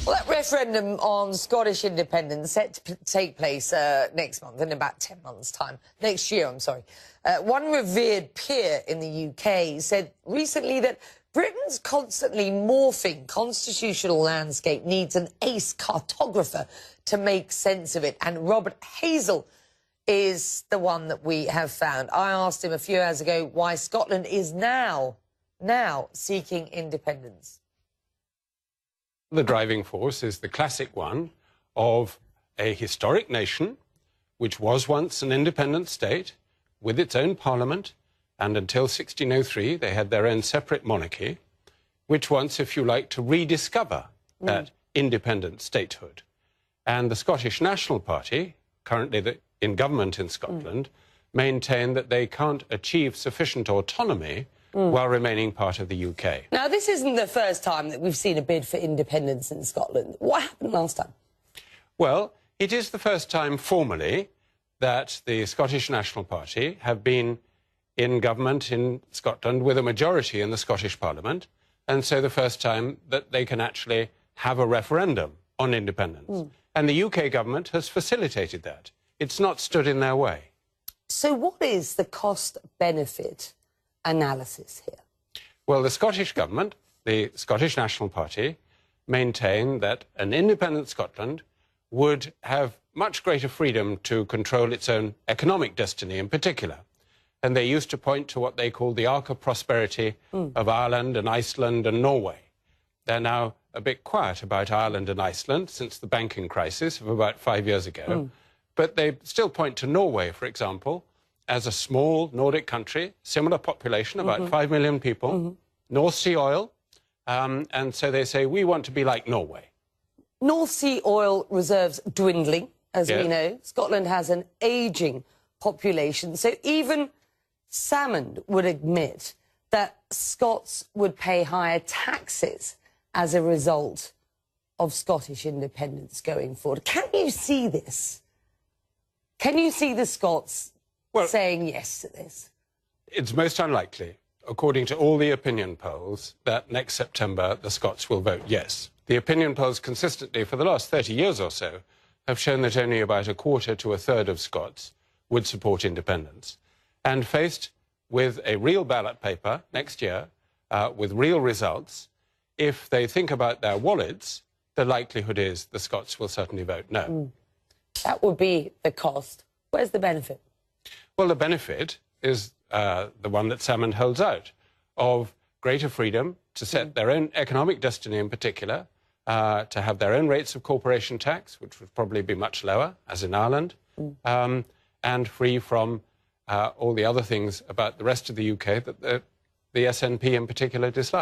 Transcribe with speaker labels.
Speaker 1: Well, that referendum on Scottish independence set to take place next month, in about 10 months' time. Next year, I'm sorry. One revered peer in the UK said recently that Britain's constantly morphing constitutional landscape needs an ace cartographer to make sense of it. And Robert Hazel is the one that we have found. I asked him a few hours ago why Scotland is now seeking independence.
Speaker 2: The driving force is the classic one of a historic nation which was once an independent state with its own parliament, and until 1603 they had their own separate monarchy, which wants, if you like, to rediscover that independent statehood. And the Scottish National Party, currently in government in Scotland, maintain that they can't achieve sufficient autonomy while remaining part of the UK.
Speaker 1: Now, this isn't the first time that we've seen a bid for independence in Scotland. What happened last time?
Speaker 2: Well, it is the first time formally that the Scottish National Party have been in government in Scotland with a majority in the Scottish Parliament, and so the first time that they can actually have a referendum on independence. And the UK government has facilitated that. It's not stood in their way.
Speaker 1: So what is the cost-benefit analysis here?
Speaker 2: Well, the Scottish government, the Scottish National Party, maintain that an independent Scotland would have much greater freedom to control its own economic destiny in particular. And they used to point to what they call the Ark of Prosperity of Ireland and Iceland and Norway. They're now a bit quiet about Ireland and Iceland since the banking crisis of about 5 years ago. But they still point to Norway, for example, as a small Nordic country, similar population, about 5 million people, North Sea oil, and so they say, we want to be like Norway.
Speaker 1: North Sea oil reserves dwindling, as we know. Scotland has an ageing population, so even Salmond would admit that Scots would pay higher taxes as a result of Scottish independence going forward. Can you see this? Can you see the Scots saying yes to this?
Speaker 2: It's most unlikely, according to all the opinion polls, that next September the Scots will vote yes. The opinion polls consistently for the last 30 years or so have shown that only about a quarter to a third of Scots would support independence. And faced with a real ballot paper next year, with real results, if they think about their wallets, the likelihood is the Scots will certainly vote no.
Speaker 1: That would be the cost. Where's the benefit?
Speaker 2: Well, the benefit is the one that Salmond holds out, of greater freedom to set their own economic destiny in particular, to have their own rates of corporation tax, which would probably be much lower, as in Ireland, and free from all the other things about the rest of the UK that the SNP in particular dislike.